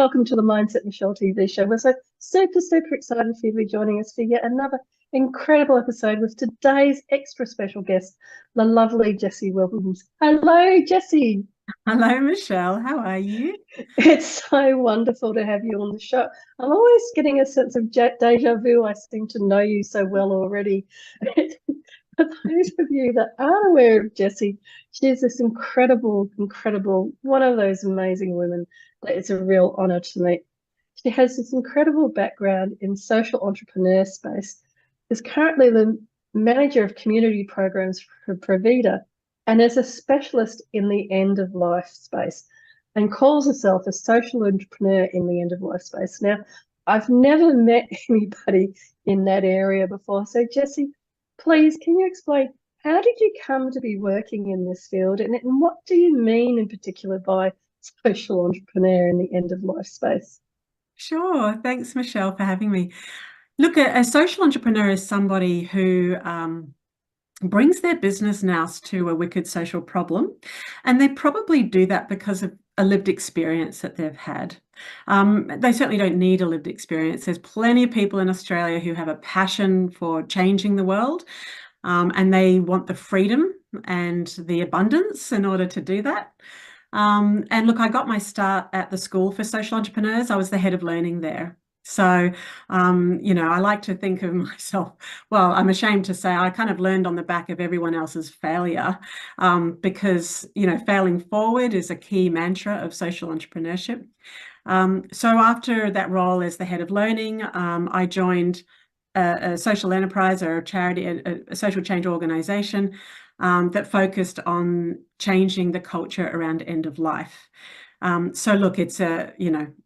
welcome to the Mindset Michelle TV show. We're so super excited for you to be joining us for yet another incredible episode with today's extra special guest, the lovely Jessie Williams. Hello, Jessie. Hello, Michelle. How are you? It's so wonderful to have you on the show. I'm always getting a sense of deja vu. I seem to know you so well already. For those of you that aren't aware of Jessie, she's this incredible, one of those amazing women that it's a real honor to meet. She has this incredible background in social entrepreneur space, is currently the manager of community programs for Provida, and is a specialist in the end of life space and calls herself a social entrepreneur in the end of life space. Now, I've never met anybody in that area before. So, Jessie, please, can you explain how did you come to be working in this field, and what do you mean in particular by social entrepreneur in the end of life space? Sure. Thanks, Michelle, for having me. Look, a social entrepreneur is somebody who brings their business nous to a wicked social problem, and they probably do that because of a lived experience that they've had. They certainly don't need a lived experience. There's plenty of people in Australia who have a passion for changing the world, and they want the freedom and the abundance in order to do that. And look, I got my start at the School for Social Entrepreneurs. I was the head of learning there. So, I like to think of myself, well, I'm ashamed to say I kind of learned on the back of everyone else's failure, because, failing forward is a key mantra of social entrepreneurship. So after that role as the head of learning, I joined a social enterprise or a charity, a social change organization that focused on changing the culture around end of life. So look, it's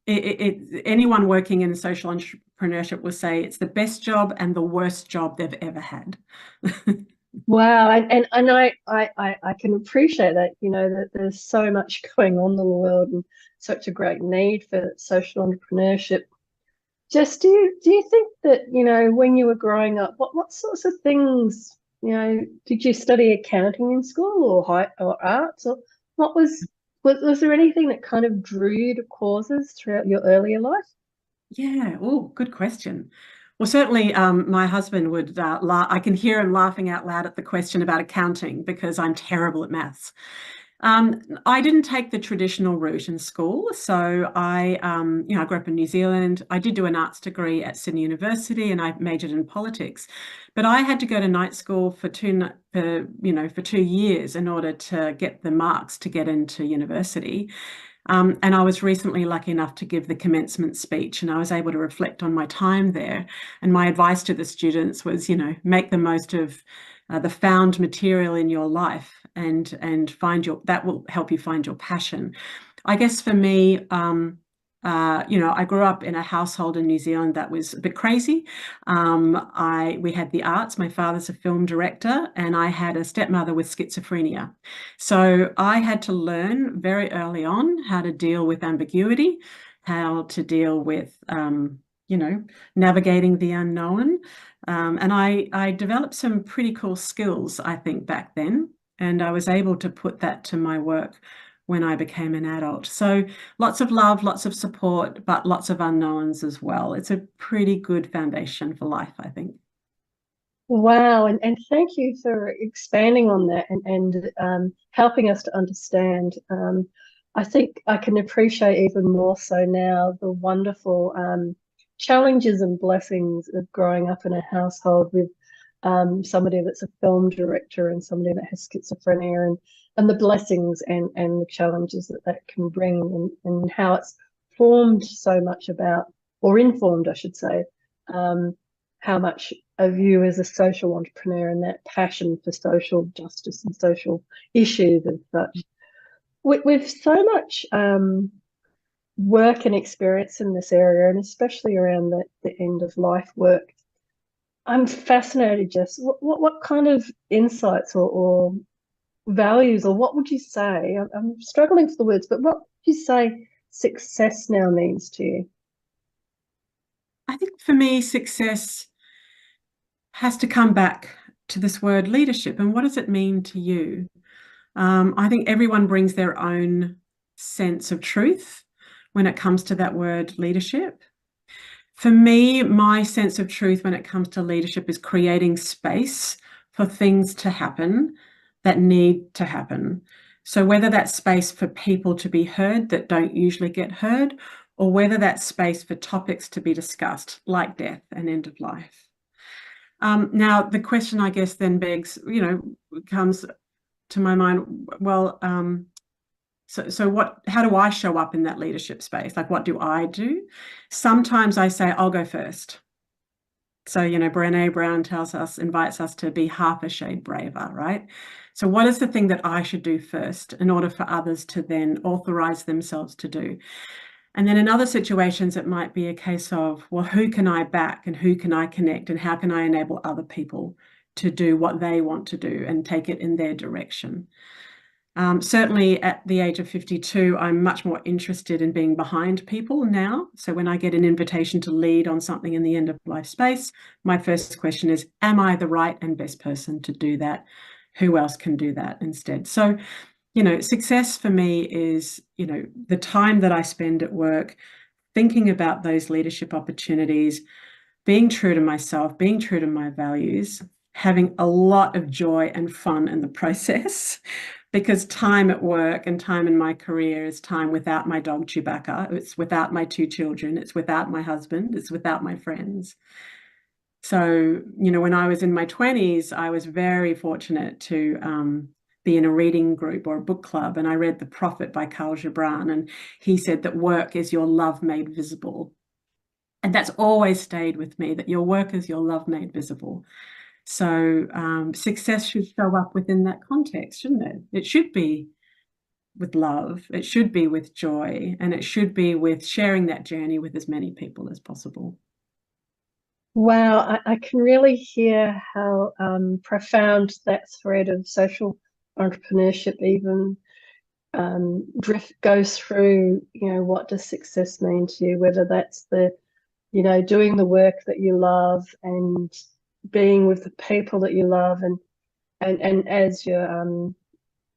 anyone working in social entrepreneurship will say it's the best job and the worst job they've ever had. Wow, and I can appreciate that, that there's so much going on in the world and such a great need for social entrepreneurship. Just do you think that, when you were growing up, what sorts of things, did you study accounting in school or arts, or what was there anything that kind of drew you to causes throughout your earlier life? Yeah. Oh, good question. Well, certainly, my husband would laugh. I can hear him laughing out loud at the question about accounting because I'm terrible at maths. I didn't take the traditional route in school. So I grew up in New Zealand. I did do an arts degree at Sydney University and I majored in politics. But I had to go to night school for 2 years in order to get the marks to get into university. And I was recently lucky enough to give the commencement speech, and I was able to reflect on my time there. And my advice to the students was, make the most of the found material in your life, and that will help you find your passion. I guess for me, I grew up in a household in New Zealand that was a bit crazy. We had the arts. My father's a film director, and I had a stepmother with schizophrenia. So I had to learn very early on how to deal with ambiguity, how to deal with, navigating the unknown. And I developed some pretty cool skills, I think, back then. And I was able to put that to my work when I became an adult. So lots of love, lots of support, but lots of unknowns as well. It's a pretty good foundation for life, I think. Wow, and thank you for expanding on that and helping us to understand. I think I can appreciate even more so now the wonderful challenges and blessings of growing up in a household with somebody that's a film director and somebody that has schizophrenia, and the blessings and the challenges that can bring, and how it's formed so much about, or informed, I should say, how much of you as a social entrepreneur and that passion for social justice and social issues and such. With so much work and experience in this area, and especially around the end of life work, I'm fascinated, Jess. What kind of insights or values, or what would you say? I'm struggling for the words, but what would you say success now means to you? I think for me, success has to come back to this word leadership. And what does it mean to you? I think everyone brings their own sense of truth when it comes to that word leadership. For me, my sense of truth when it comes to leadership is creating space for things to happen that need to happen. So whether that's space for people to be heard that don't usually get heard, or whether that's space for topics to be discussed, like death and end of life. Now, the question, I guess, then begs, comes to my mind, well, so how do I show up in that leadership space? Like, what do I do? Sometimes I say, I'll go first. So, Brené Brown invites us to be half a shade braver, right? So what is the thing that I should do first in order for others to then authorize themselves to do? And then in other situations, it might be a case of, well, who can I back and who can I connect and how can I enable other people to do what they want to do and take it in their direction? Certainly at the age of 52, I'm much more interested in being behind people now. So when I get an invitation to lead on something in the end of life space, my first question is, am I the right and best person to do that? Who else can do that instead? So, success for me is, the time that I spend at work thinking about those leadership opportunities, being true to myself, being true to my values, having a lot of joy and fun in the process, because time at work and time in my career is time without my dog Chewbacca. It's without my 2 children. It's without my husband. It's without my friends. So, when I was in my 20s, I was very fortunate to be in a reading group or a book club, and I read The Prophet by Khalil Gibran, and he said that work is your love made visible. And that's always stayed with me, that your work is your love made visible. So success should show up within that context, shouldn't it? It should be with love, it should be with joy, and it should be with sharing that journey with as many people as possible. Wow, I can really hear how profound that thread of social entrepreneurship even goes through, what does success mean to you, whether that's doing the work that you love and being with the people that you love and as you're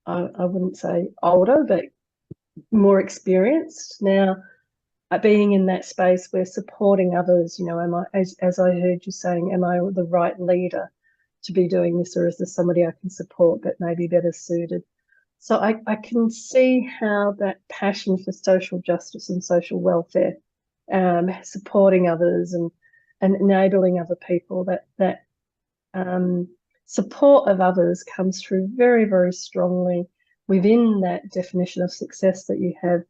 I wouldn't say older, but more experienced now, being in that space where supporting others, am I, as I heard you saying, am I the right leader to be doing this, or is there somebody I can support that may be better suited? So I can see how that passion for social justice and social welfare, supporting others and enabling other people, that support of others comes through very, very strongly within that definition of success that you have.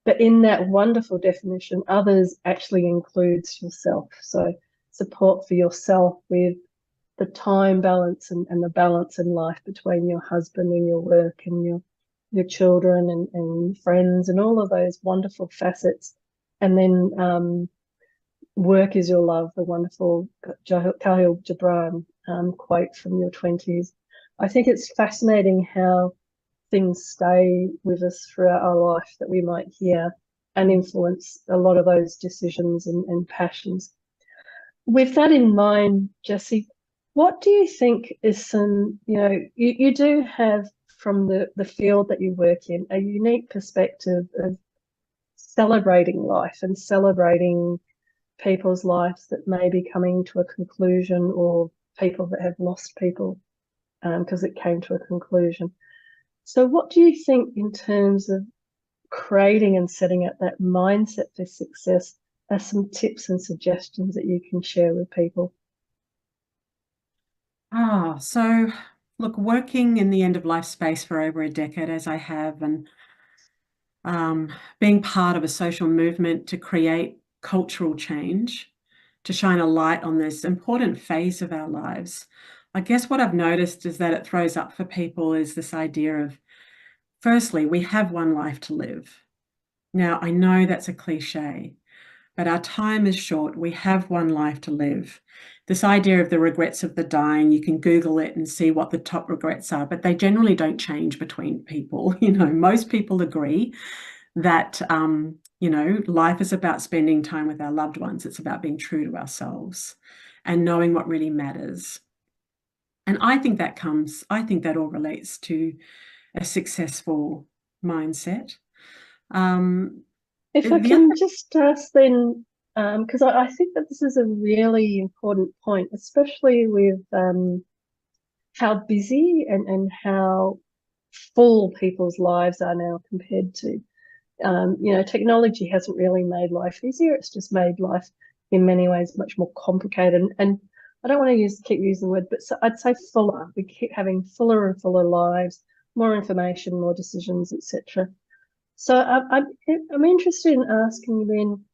But in that wonderful definition, others actually includes yourself. So support for yourself with the time balance and the balance in life between your husband and your work and your children and friends and all of those wonderful facets. And then work is your love, the wonderful Khalil Gibran quote from your 20s. I think it's fascinating how things stay with us throughout our life that we might hear and influence a lot of those decisions and passions. With that in mind, Jessie, what do you think is some, you do have from the field that you work in a unique perspective of celebrating life and celebrating people's lives that may be coming to a conclusion, or people that have lost people because it came to a conclusion. So what do you think in terms of creating and setting up that mindset for success are some tips and suggestions that you can share with people? So look, working in the end of life space for over a decade as I have, and being part of a social movement to create cultural change, to shine a light on this important phase of our lives. I guess what I've noticed is that it throws up for people is this idea of, firstly, we have one life to live. Now, I know that's a cliche, but our time is short. We have one life to live. This idea of the regrets of the dying, you can Google it and see what the top regrets are, but they generally don't change between people. Most people agree that, life is about spending time with our loved ones. It's about being true to ourselves and knowing what really matters. And I think that all relates to a successful mindset. If I The other, can just ask then, because I think that this is a really important point, especially with how busy and how full people's lives are now compared to, technology hasn't really made life easier. It's just made life in many ways much more complicated. And I don't want to keep using the word, but I'd say fuller. We keep having fuller and fuller lives, more information, more decisions, etc. So I'm interested in asking you then,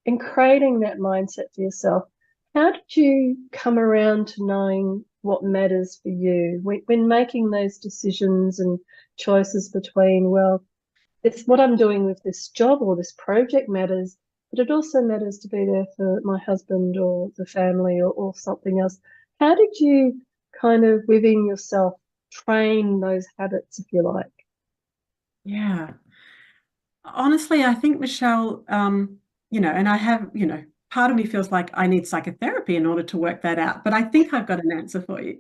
in creating that mindset for yourself, how did you come around to knowing what matters for you when making those decisions and choices between, well, it's what I'm doing with this job or this project matters, but it also matters to be there for my husband or the family or something else. How did you kind of within yourself train those habits, if you like? yeah. Honestly, I think, Michelle, and I have, part of me feels like I need psychotherapy in order to work that out, but I think I've got an answer for you.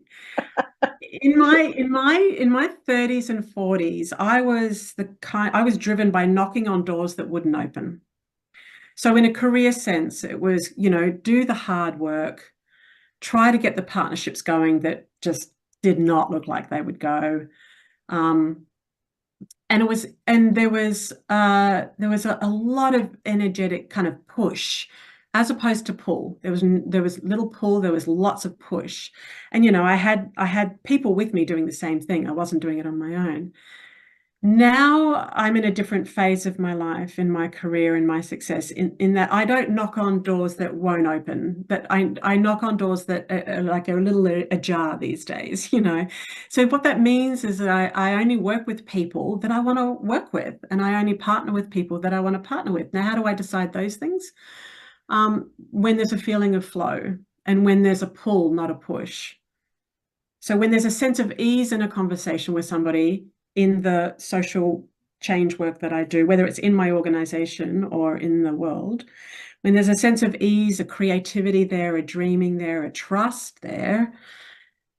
In my 30s and 40s, I was driven by knocking on doors that wouldn't open. So in a career sense, it was, do the hard work, try to get the partnerships going that just did not look like they would go. Um, and there was a lot of energetic kind of push as opposed to pull. There was little pull, there was lots of push. And I had people with me doing the same thing. I wasn't doing it on my own. Now I'm in a different phase of my life, in my career, in my success, in that I don't knock on doors that won't open, but I knock on doors that are like a little ajar these days, So what that means is that I only work with people that I want to work with, and I only partner with people that I want to partner with. Now, how do I decide those things? When there's a feeling of flow and when there's a pull, not a push. So when there's a sense of ease in a conversation with somebody in the social change work that I do, whether it's in my organization or in the world, when there's a sense of ease, a creativity there, a dreaming there, a trust there,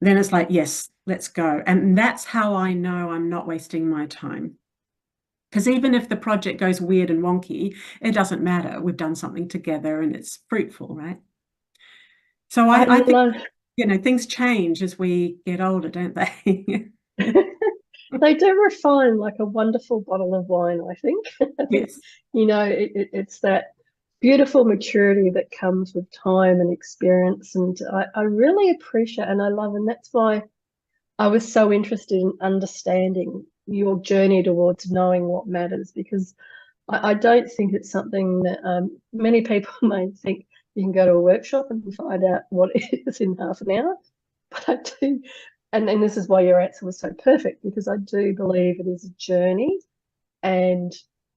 then it's like, yes, let's go. And that's how I know I'm not wasting my time. Because even if the project goes weird and wonky, it doesn't matter. We've done something together and it's fruitful, right? So I I think, love things change as we get older, don't they? they do refine like a wonderful bottle of wine, I think. Yes. It's that beautiful maturity that comes with time and experience. And I really appreciate and I love, and that's why I was so interested in understanding your journey towards knowing what matters, because I don't think it's something that many people may think you can go to a workshop and find out what it is in half an hour. But I do, and this is why your answer was so perfect, because I do believe it is a journey, and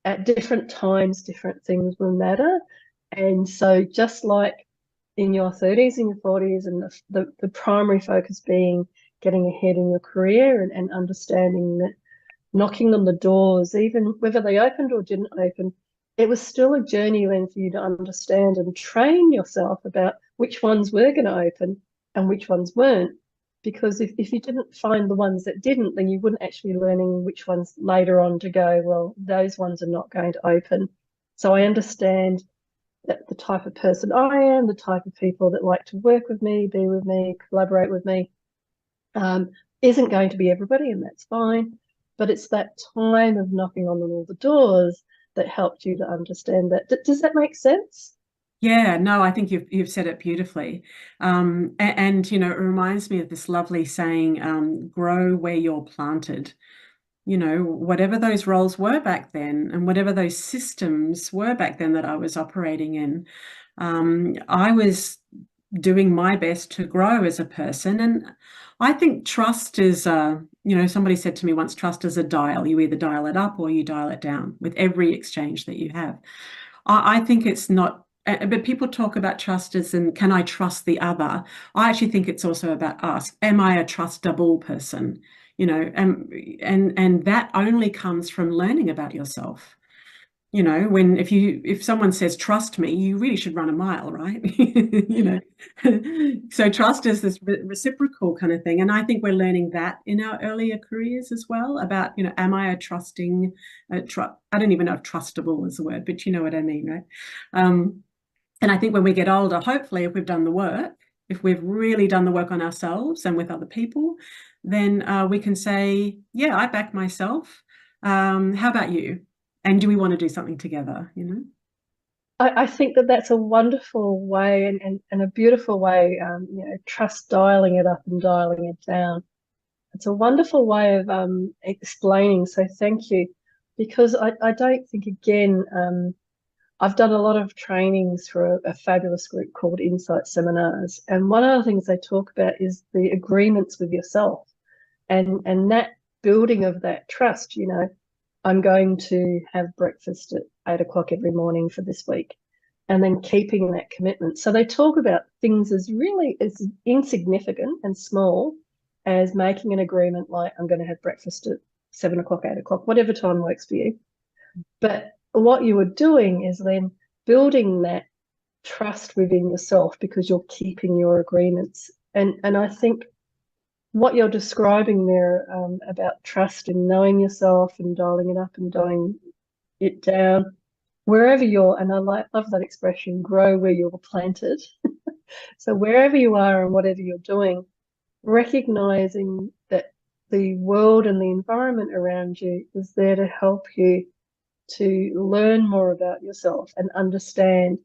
at different times, different things will matter. And so, just like in your 30s and your 40s, and the primary focus being getting ahead in your career and understanding that knocking on the doors, even whether they opened or didn't open, it was still a journey then for you to understand and train yourself about which ones were going to open and which ones weren't. Because if you didn't find the ones that didn't, then you wouldn't actually be learning which ones later on to go, well, those ones are not going to open. So I understand that the type of person I am, the type of people that like to work with me, be with me, collaborate with me, um, isn't going to be everybody, and that's fine. But it's that time of knocking on all the doors that helped you to understand that. Does that make sense? Yeah, no, I think you've said it beautifully. And it reminds me of this lovely saying, grow where you're planted. Whatever those roles were back then and whatever those systems were back then that I was operating in, I was doing my best to grow as a person. And I think trust is, somebody said to me once, trust is a dial. You either dial it up or you dial it down with every exchange that you have. I think it's not, but people talk about trust as in, can I trust the other? I actually think it's also about us. Am I a trustable person? And that only comes from learning about yourself. You know, if someone says trust me, you really should run a mile, right? You know, so trust is this reciprocal kind of thing, and I think we're learning that in our earlier careers as well about, you know, am I a trusting, I don't even know if trustable is the word, but you know what I mean, right? And I think when we get older, hopefully, if we've done the work, if we've really done the work on ourselves and with other people, then we can say, yeah, I back myself. How about you? And do we want to do something together, you know? I think that that's a wonderful way and a beautiful way, you know, trust dialing it up and dialing it down. It's a wonderful way of explaining. So thank you, because I don't think, again, I've done a lot of trainings for a fabulous group called Insight Seminars. And one of the things they talk about is the agreements with yourself and that building of that trust, you know. I'm going to have breakfast at 8 o'clock every morning for this week, and then keeping that commitment. So they talk about things as really as insignificant and small as making an agreement like I'm going to have breakfast at 7 o'clock, 8 o'clock, whatever time works for you. But what you are doing is then building that trust within yourself because you're keeping your agreements. And I think what you're describing there, about trust and knowing yourself and dialing it up and dialing it down, wherever you're, and I love that expression, grow where you're planted. So wherever you are and whatever you're doing, recognizing that the world and the environment around you is there to help you to learn more about yourself and understand,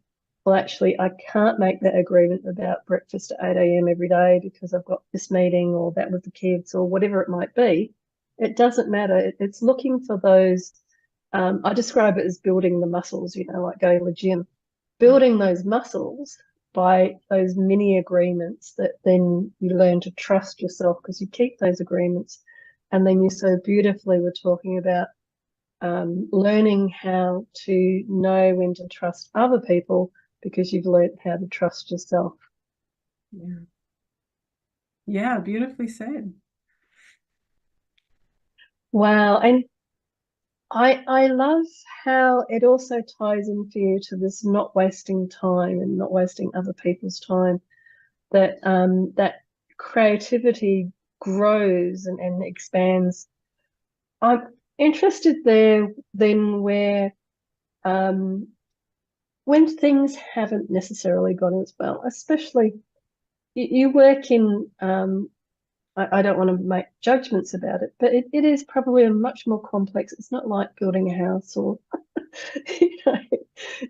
well, actually, I can't make that agreement about breakfast at 8 a.m. every day because I've got this meeting or that with the kids or whatever it might be. It doesn't matter. It's looking for those. I describe it as building the muscles, you know, like going to the gym, building those muscles by those mini agreements that then you learn to trust yourself because you keep those agreements. And then you so beautifully were talking about learning how to know when to trust other people because you've learned how to trust yourself. Yeah. Yeah, beautifully said. Wow. And I love how it also ties in for you to this not wasting time and not wasting other people's time, that that creativity grows and expands. I'm interested there then where when things haven't necessarily gone as well, especially you work in, I don't want to make judgments about it, but it is probably a much more complex. It's not like building a house or, you know,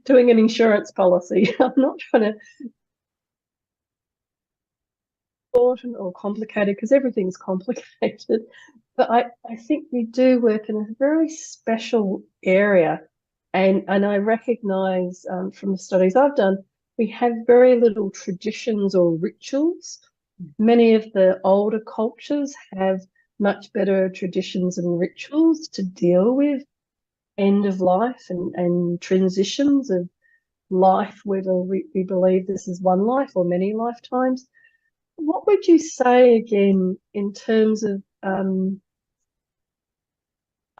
doing an insurance policy. I'm not trying to important or complicated because everything's complicated. But I think you do work in a very special area. And I recognize, from the studies I've done, we have very little traditions or rituals. Many of the older cultures have much better traditions and rituals to deal with end of life and transitions of life, whether we believe this is one life or many lifetimes. What would you say again in terms of,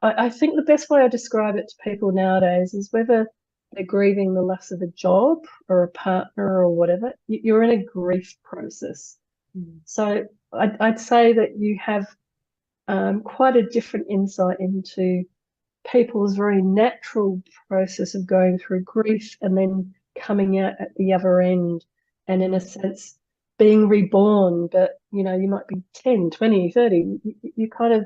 I think the best way I describe it to people nowadays is whether they're grieving the loss of a job or a partner or whatever, you're in a grief process. So I'd say that you have quite a different insight into people's very natural process of going through grief and then coming out at the other end and in a sense being reborn. But you know, you might be 10, 20, 30. You kind of,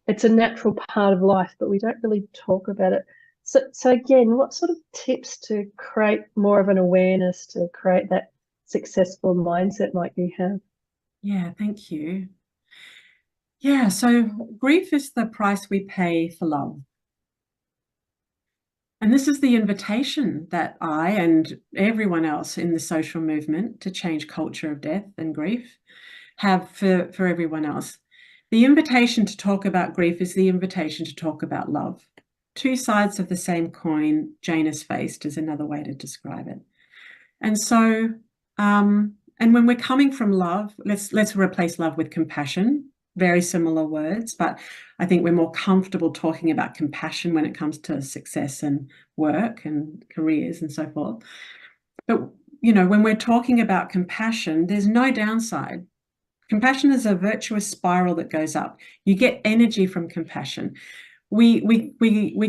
it's a natural part of life, but we don't really talk about it. So again, what sort of tips to create more of an awareness to create that successful mindset might you have? Yeah, thank you. Yeah, so grief is the price we pay for love. And this is the invitation that I and everyone else in the social movement to change culture of death and grief have for everyone else. The invitation to talk about grief is the invitation to talk about love. Two sides of the same coin, Janus faced is another way to describe it. And so, and when we're coming from love, let's replace love with compassion. very similar words, but I think we're more comfortable talking about compassion when it comes to success and work and careers and so forth. But, you know, when we're talking about compassion, there's no downside. Compassion is a virtuous spiral that goes up. You get energy from compassion. We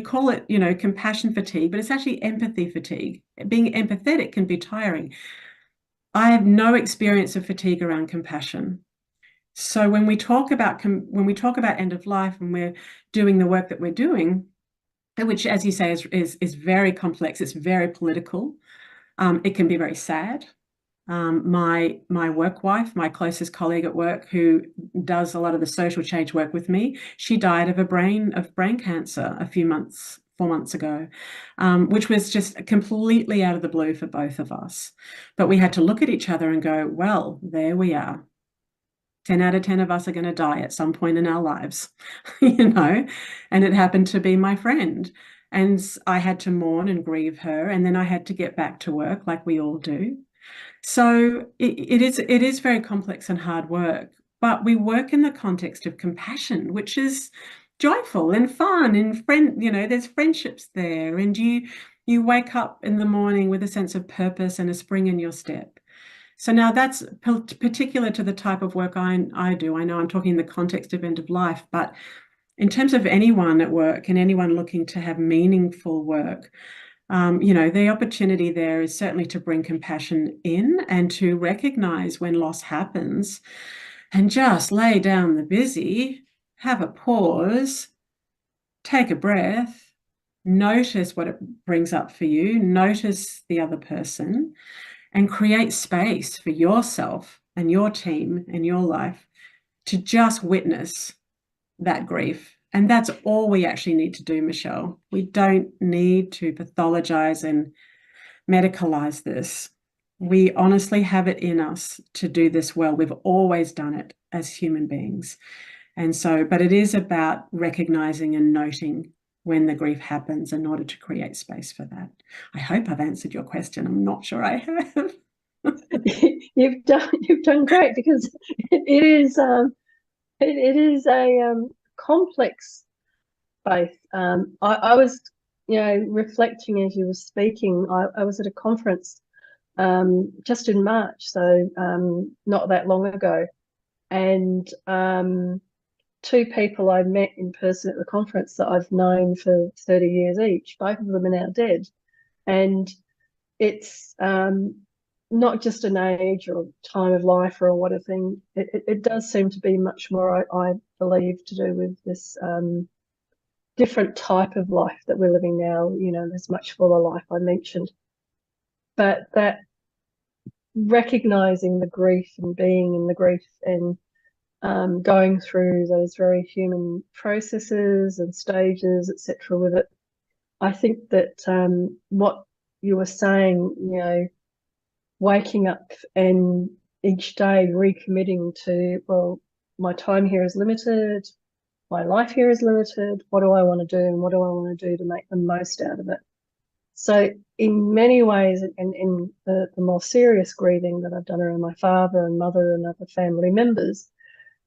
call it, you know, compassion fatigue, but it's actually empathy fatigue. Being empathetic can be tiring. I have no experience of fatigue around compassion. So when we talk about end of life and we're doing the work that we're doing, which, as you say, is very complex, it's very political. It can be very sad. My work wife, my closest colleague at work, who does a lot of the social change work with me, she died of brain cancer 4 months ago, which was just completely out of the blue for both of us. But we had to look at each other and go, well, there we are. 10 out of 10 of us are going to die at some point in our lives, you know, and it happened to be my friend. And I had to mourn and grieve her, and then I had to get back to work like we all do. So it is very complex and hard work, but we work in the context of compassion, which is joyful and fun and you know, there's friendships there, and you wake up in the morning with a sense of purpose and a spring in your step. So now that's particular to the type of work I do. I know I'm talking in the context of end of life, but in terms of anyone at work and anyone looking to have meaningful work, you know, the opportunity there is certainly to bring compassion in and to recognize when loss happens and just lay down the busy, have a pause, take a breath, notice what it brings up for you, notice the other person, and create space for yourself and your team and your life to just witness that grief. And that's all we actually need to do, Michelle. We don't need to pathologize and medicalize this. We honestly have it in us to do this well. We've always done it as human beings. And so, but it is about recognizing and noting when the grief happens in order to create space for that. I hope I've answered your question. I'm not sure I have. You've done great, because it is a complex faith. I was, you know, reflecting as you were speaking. I was at a conference just in March, so not that long ago, and two people I met in person at the conference that I've known for 30 years each. Both of them are now dead, and it's not just an age or time of life or what a thing. It does seem to be much more, I believe, to do with this different type of life that we're living now. You know, there's much fuller life I mentioned, but that recognizing the grief and being in the grief and going through those very human processes and stages, etc., with it. I think that what you were saying, you know, waking up and each day recommitting to, well, my time here is limited, my life here is limited, what do I want to do and what do I want to do to make the most out of it? So in many ways, and in the more serious grieving that I've done around my father and mother and other family members,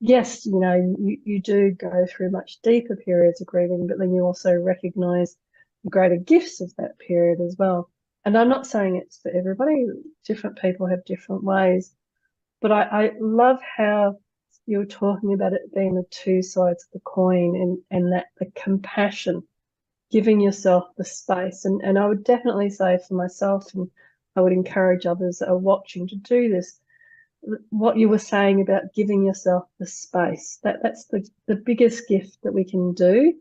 yes, you know, you do go through much deeper periods of grieving, but then you also recognize the greater gifts of that period as well. And I'm not saying it's for everybody. Different people have different ways. But I love how you're talking about it being the two sides of the coin, and that the compassion, giving yourself the space. And I would definitely say for myself, and I would encourage others that are watching to do this, what you were saying about giving yourself the space, that's the biggest gift that we can do.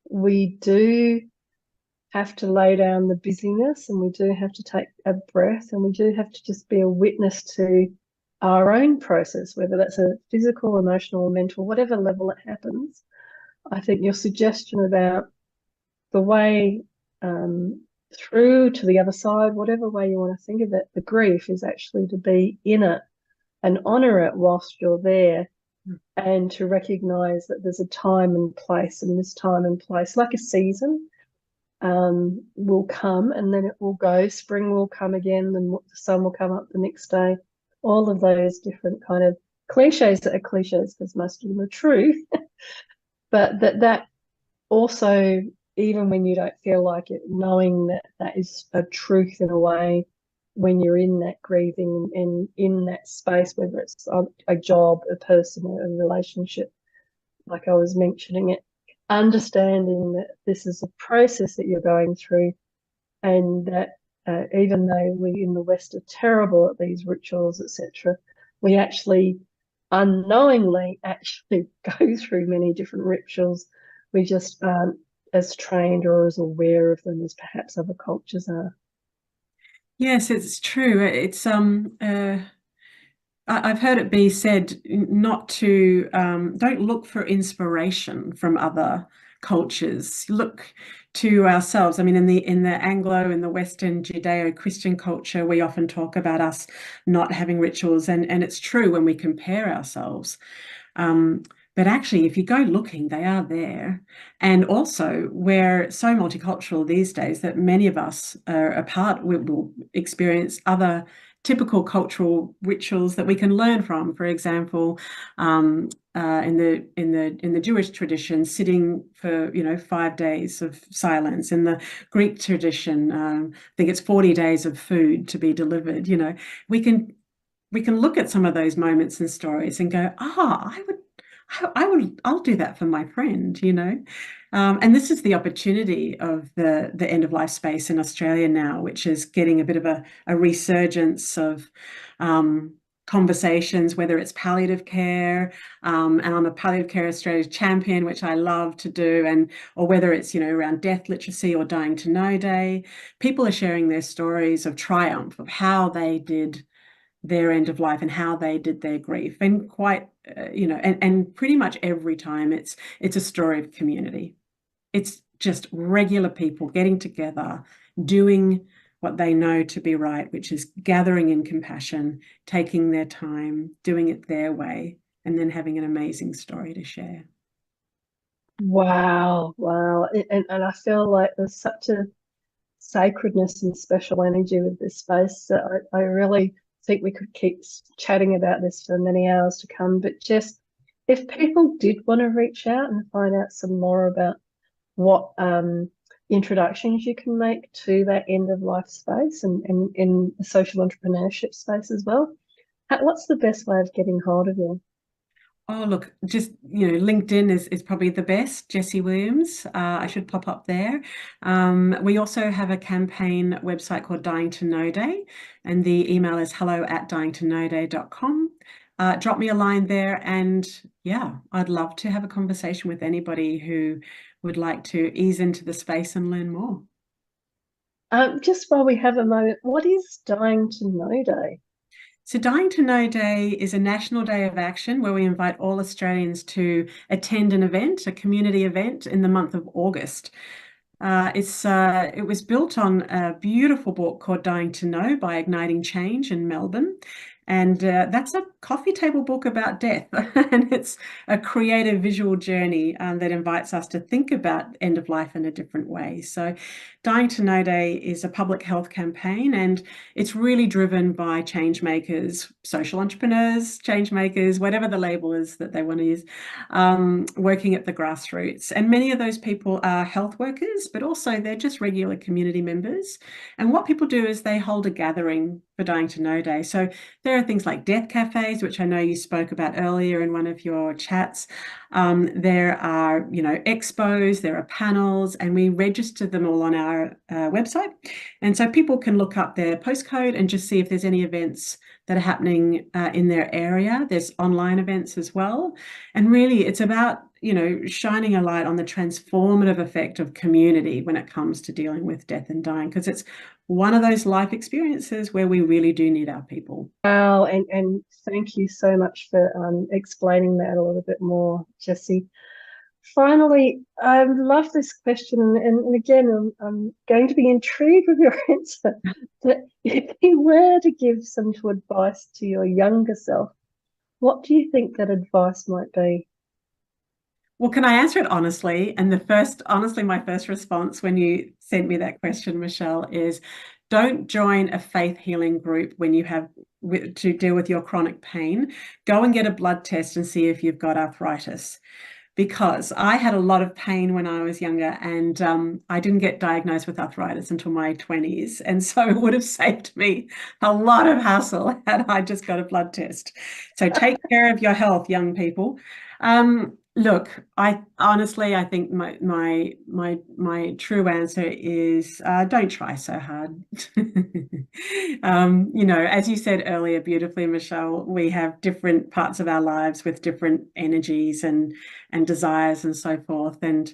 We do have to lay down the busyness, and we do have to take a breath, and we do have to just be a witness to our own process, whether that's a physical, emotional, mental, whatever level it happens. I think your suggestion about the way through to the other side, whatever way you want to think of it, the grief is actually to be in it and honor it whilst you're there, and to recognize that there's a time and place, and this time and place, like a season, will come and then it will go. Spring will come again, then the sun will come up the next day. All of those different kind of cliches are cliches because most of them are true, but that also, even when you don't feel like it, knowing that that is a truth in a way, when you're in that grieving and in that space, whether it's a job, a person, a relationship, like I was mentioning it, understanding that this is a process that you're going through, and that even though we in the West are terrible at these rituals, etc., we actually unknowingly actually go through many different rituals. We just aren't as trained or as aware of them as perhaps other cultures are. Yes, it's true. I've heard it be said not to don't look for inspiration from other cultures. Look to ourselves. I mean, in the Anglo, in the Western Judeo-Christian culture, we often talk about us not having rituals, and it's true when we compare ourselves. Um, but actually, if you go looking, they are there. And also, we're so multicultural these days that many of us are a part, we will experience other typical cultural rituals that we can learn from. For example, in the Jewish tradition, sitting for 5 days of silence. In the Greek tradition, I think it's 40 days of food to be delivered. We can we can look at some of those moments and stories and go, I'll do that for my friend. And this is the opportunity of the end of life space in Australia now, which is getting a bit of a resurgence of conversations, whether it's palliative care, and I'm a Palliative Care Australia champion, which I love to do, or whether it's around death literacy or Dying to Know Day. People are sharing their stories of triumph, of how they did their end of life and how they did their grief, and quite and pretty much every time it's a story of community. It's just regular people getting together, doing what they know to be right, which is gathering in compassion, taking their time, doing it their way, and then having an amazing story to share. Wow, wow. And I feel like there's such a sacredness and special energy with this space that I really think we could keep chatting about this for many hours to come. But just if people did want to reach out and find out some more about what introductions you can make to that end of life space and in the social entrepreneurship space as well, what's the best way of getting hold of you? Oh, look, just, LinkedIn is probably the best. Jessie Williams, I should pop up there. We also have a campaign website called Dying to Know Day, and the email is hello@dyingtoknowday.com. Drop me a line there, and yeah, I'd love to have a conversation with anybody who would like to ease into the space and learn more. Just while we have a moment, what is Dying to Know Day? So, Dying to Know Day is a national day of action where we invite all Australians to attend an event, a community event in the month of August. It was built on a beautiful book called Dying to Know by Igniting Change in Melbourne. And that's a coffee table book about death. And it's a creative visual journey that invites us to think about end of life in a different way. So, Dying to Know Day is a public health campaign, and it's really driven by change makers, social entrepreneurs, change makers, whatever the label is that they want to use, working at the grassroots. And many of those people are health workers, but also they're just regular community members. And what people do is they hold a gathering for Dying to Know Day. So there are things like death cafes, which I know you spoke about earlier in one of your chats. There are, expos, there are panels, and we register them all on our website. And so people can look up their postcode and just see if there's any events that are happening in their area. There's online events as well. And really, it's about, shining a light on the transformative effect of community when it comes to dealing with death and dying, because it's one of those life experiences where we really do need our people. Wow, and thank you so much for explaining that a little bit more, Jessie. Finally, I love this question, and again, I'm going to be intrigued with your answer. That if you were to give some advice to your younger self, what do you think that advice might be? Well, can I answer it honestly? And honestly, my first response when you sent me that question, Michelle, is don't join a faith healing group when you have to deal with your chronic pain. Go and get a blood test and see if you've got arthritis. Because I had a lot of pain when I was younger, and I didn't get diagnosed with arthritis until my 20s. And so it would have saved me a lot of hassle had I just got a blood test. So take care of your health, young people. Look, I honestly, I think my true answer is don't try so hard. You know, as you said earlier beautifully, Michelle, we have different parts of our lives with different energies and desires and so forth. And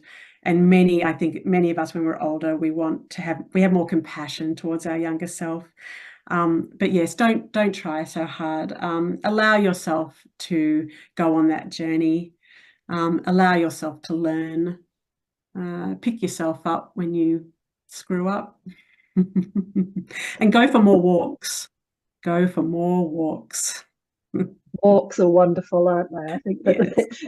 many, I think many of us when we're older, we have more compassion towards our younger self. But yes, don't try so hard. Allow yourself to go on that journey. Allow yourself to learn. Pick yourself up when you screw up. And go for more walks. Go for more walks. Walks are wonderful, aren't they? I think that Yes.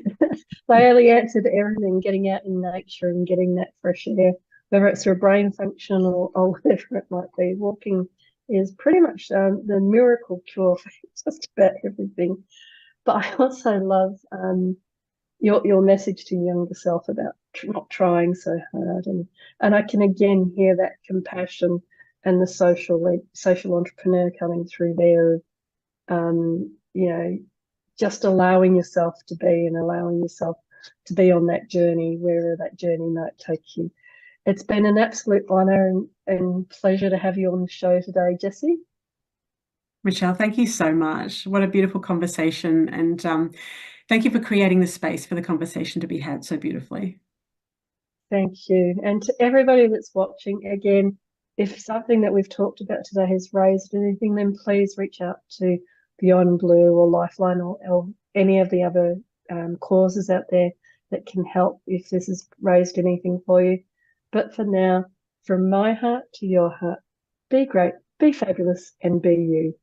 they are the answer to everything, getting out in nature and getting that fresh air, whether it's through brain function or whatever it might be. Walking is pretty much the miracle cure for just about everything. But I also love your message to younger self about not trying so hard, and I can again hear that compassion and the social entrepreneur coming through there. You know, just allowing yourself to be and allowing yourself to be on that journey, wherever that journey might take you. It's been an absolute honour and pleasure to have you on the show today, Jessie. Michelle, thank you so much. What a beautiful conversation. And thank you for creating the space for the conversation to be had so beautifully. Thank you. And to everybody that's watching, again, if something that we've talked about today has raised anything, then please reach out to Beyond Blue or Lifeline or any of the other causes out there that can help if this has raised anything for you. But for now, from my heart to your heart, be great, be fabulous, and be you.